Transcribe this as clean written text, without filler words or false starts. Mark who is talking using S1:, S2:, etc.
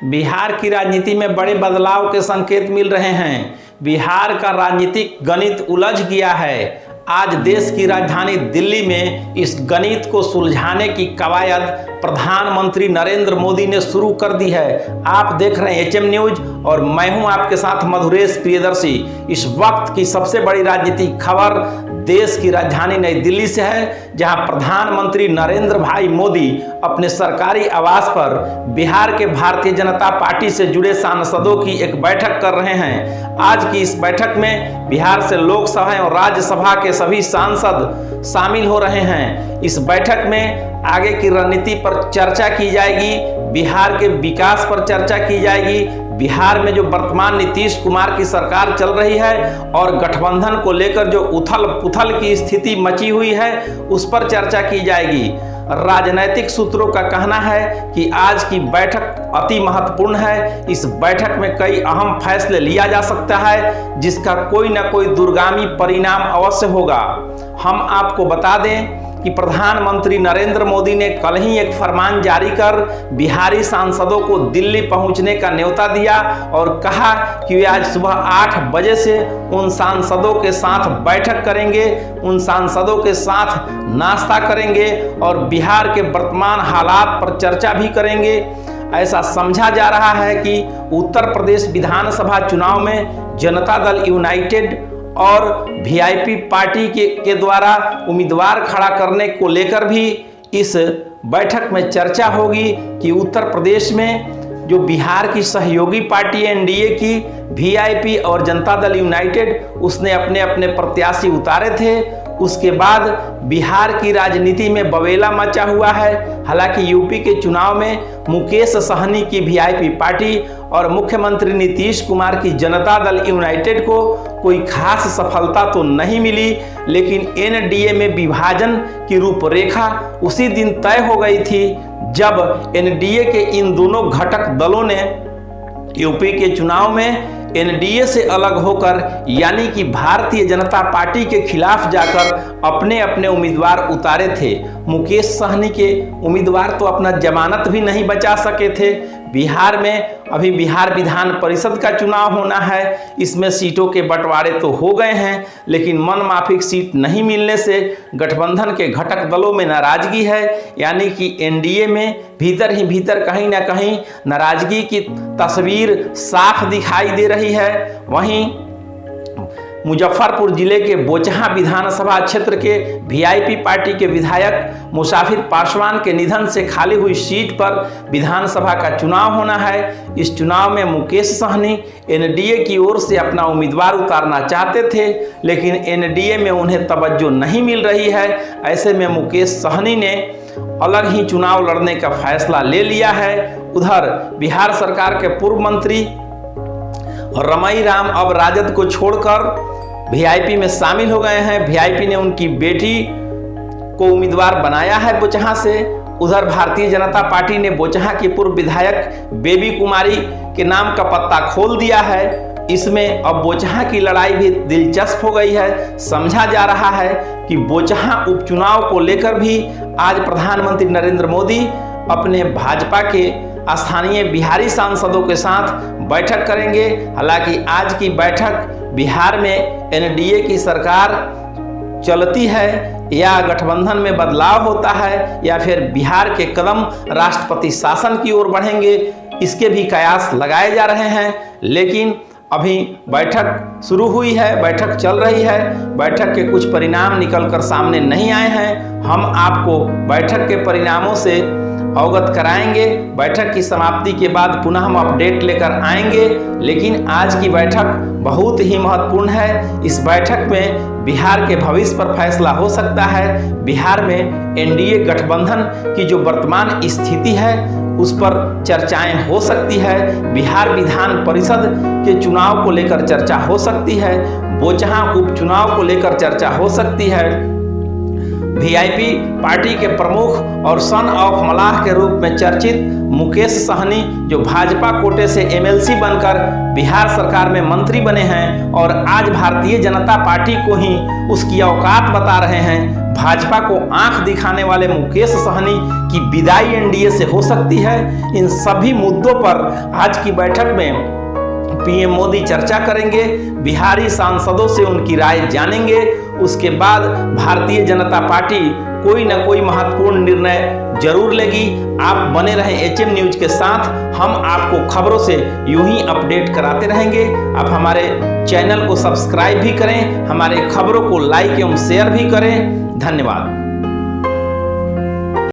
S1: बिहार की राजनीति में बड़े बदलाव के संकेत मिल रहे हैं। बिहार का राजनीतिक गणित उलझ गया है। आज देश की राजधानी दिल्ली में इस गणित को सुलझाने की कवायद प्रधानमंत्री नरेंद्र मोदी ने शुरू कर दी है। आप देख रहे हैं एचएम न्यूज और मैं हूं आपके साथ मधुरेश प्रियदर्शी। इस वक्त की सबसे बड़ी राजनीतिक खबर देश की राजधानी नई दिल्ली से है, जहां प्रधानमंत्री नरेंद्र भाई मोदी अपने सरकारी आवास पर बिहार के भारतीय जनता पार्टी से जुड़े सांसदों की एक बैठक कर रहे हैं। आज की इस बैठक में बिहार से लोकसभा और राज्यसभा के सभी सांसद शामिल हो रहे हैं। इस बैठक में आगे की रणनीति पर चर्चा की जाएगी, बिहार के विकास पर चर्चा की जाएगी, बिहार में जो वर्तमान नीतीश कुमार की सरकार चल रही है और गठबंधन को लेकर जो उथल पुथल की स्थिति मची हुई है उस पर चर्चा की जाएगी। राजनैतिक सूत्रों का कहना है कि आज की बैठक अति महत्वपूर्ण है। इस बैठक में कई अहम फैसले लिया जा सकता है, जिसका कोई ना कोई दूरगामी परिणाम अवश्य होगा। हम आपको बता दें कि प्रधानमंत्री नरेंद्र मोदी ने कल ही एक फरमान जारी कर बिहारी सांसदों को दिल्ली पहुंचने का न्योता दिया और कहा कि वे आज सुबह 8 बजे से उन सांसदों के साथ बैठक करेंगे, उन सांसदों के साथ नाश्ता करेंगे और बिहार के वर्तमान हालात पर चर्चा भी करेंगे। ऐसा समझा जा रहा है कि उत्तर प्रदेश विधानसभा चुनाव में जनता दल यूनाइटेड और वीआईपी पार्टी के द्वारा उम्मीदवार खड़ा करने को लेकर भी इस बैठक में चर्चा होगी कि उत्तर प्रदेश में जो बिहार की सहयोगी पार्टी एनडीए की वीआईपी और जनता दल यूनाइटेड उसने अपने अपने प्रत्याशी उतारे थे। उसके बाद बिहार की राजनीति में बवेला मचा हुआ है। हालांकि यूपी के चुनाव में मुकेश सहनी की वीआईपी पार्टी और मुख्यमंत्री नीतीश कुमार की जनता दल यूनाइटेड को कोई खास सफलता तो नहीं मिली, लेकिन एनडीए में विभाजन की रूपरेखा उसी दिन तय हो गई थी जब एनडीए के इन दोनों घटक दलों ने यूपी के चुनाव में एनडीए से अलग होकर यानी कि भारतीय जनता पार्टी के खिलाफ जाकर अपने अपने उम्मीदवार उतारे थे। मुकेश सहनी के उम्मीदवार तो अपना जमानत भी नहीं बचा सके थे। बिहार में अभी बिहार विधान परिषद का चुनाव होना है, इसमें सीटों के बंटवारे तो हो गए हैं, लेकिन मनमाफिक सीट नहीं मिलने से गठबंधन के घटक दलों में नाराजगी है, यानी कि एनडीए में भीतर ही भीतर कहीं ना कहीं नाराजगी की तस्वीर साफ दिखाई दे रही है। वहीं मुजफ्फरपुर जिले के बोचहां विधानसभा क्षेत्र के वीआईपी पार्टी के विधायक मुसाफिर पासवान के निधन से खाली हुई सीट पर विधानसभा का चुनाव होना है। इस चुनाव में मुकेश सहनी एनडीए की ओर से अपना उम्मीदवार उतारना चाहते थे, लेकिन एनडीए में उन्हें तवज्जो नहीं मिल रही है। ऐसे में मुकेश सहनी ने अलग ही चुनाव लड़ने का फैसला ले लिया है। उधर बिहार सरकार के पूर्व मंत्री रमई राम अब राजद को छोड़कर वीआईपी में शामिल हो गए हैं। वीआईपी ने उनकी बेटी को उम्मीदवार बनाया है बोचहां से। उधर भारतीय जनता पार्टी ने बोचहां की पूर्व विधायक बेबी कुमारी के नाम का पत्ता खोल दिया है। इसमें अब बोचहां की लड़ाई भी दिलचस्प हो गई है। समझा जा रहा है कि बोचहां उपचुनाव को लेकर भी आज प्रधानमंत्री नरेंद्र मोदी अपने भाजपा के स्थानीय बिहारी सांसदों के साथ बैठक करेंगे। हालांकि आज की बैठक बिहार में एनडीए की सरकार चलती है या गठबंधन में बदलाव होता है या फिर बिहार के कदम राष्ट्रपति शासन की ओर बढ़ेंगे, इसके भी कयास लगाए जा रहे हैं। लेकिन अभी बैठक शुरू हुई है, बैठक चल रही है, बैठक के कुछ परिणाम निकलकर सामने नहीं आए हैं। हम आपको बैठक के परिणामों से अवगत कराएंगे। बैठक की समाप्ति के बाद पुनः हम अपडेट लेकर आएंगे, लेकिन आज की बैठक बहुत ही महत्वपूर्ण है। इस बैठक में बिहार के भविष्य पर फैसला हो सकता है। बिहार में एनडीए गठबंधन की जो वर्तमान स्थिति है उस पर चर्चाएं हो सकती है। बिहार विधान परिषद के चुनाव को लेकर चर्चा हो सकती है। बोचहां उपचुनाव को लेकर चर्चा हो सकती है। वीआईपी पार्टी के प्रमुख और सन ऑफ मलाह के रूप में चर्चित मुकेश सहनी जो भाजपा कोटे से एमएलसी बनकर बिहार सरकार में मंत्री बने हैं और आज भारतीय जनता पार्टी को ही उसकी औकात बता रहे हैं, भाजपा को आंख दिखाने वाले मुकेश सहनी की विदाई एनडीए से हो सकती है। इन सभी मुद्दों पर आज की बैठक में पीएम मोदी चर्चा करेंगे, बिहारी सांसदों से उनकी राय जानेंगे। उसके बाद भारतीय जनता पार्टी कोई ना कोई महत्वपूर्ण निर्णय जरूर लेगी। आप बने रहें एचएम न्यूज के साथ, हम आपको खबरों से यूं ही अपडेट कराते रहेंगे। आप हमारे चैनल को सब्सक्राइब भी करें, हमारे खबरों को लाइक एवं शेयर भी करें। धन्यवाद।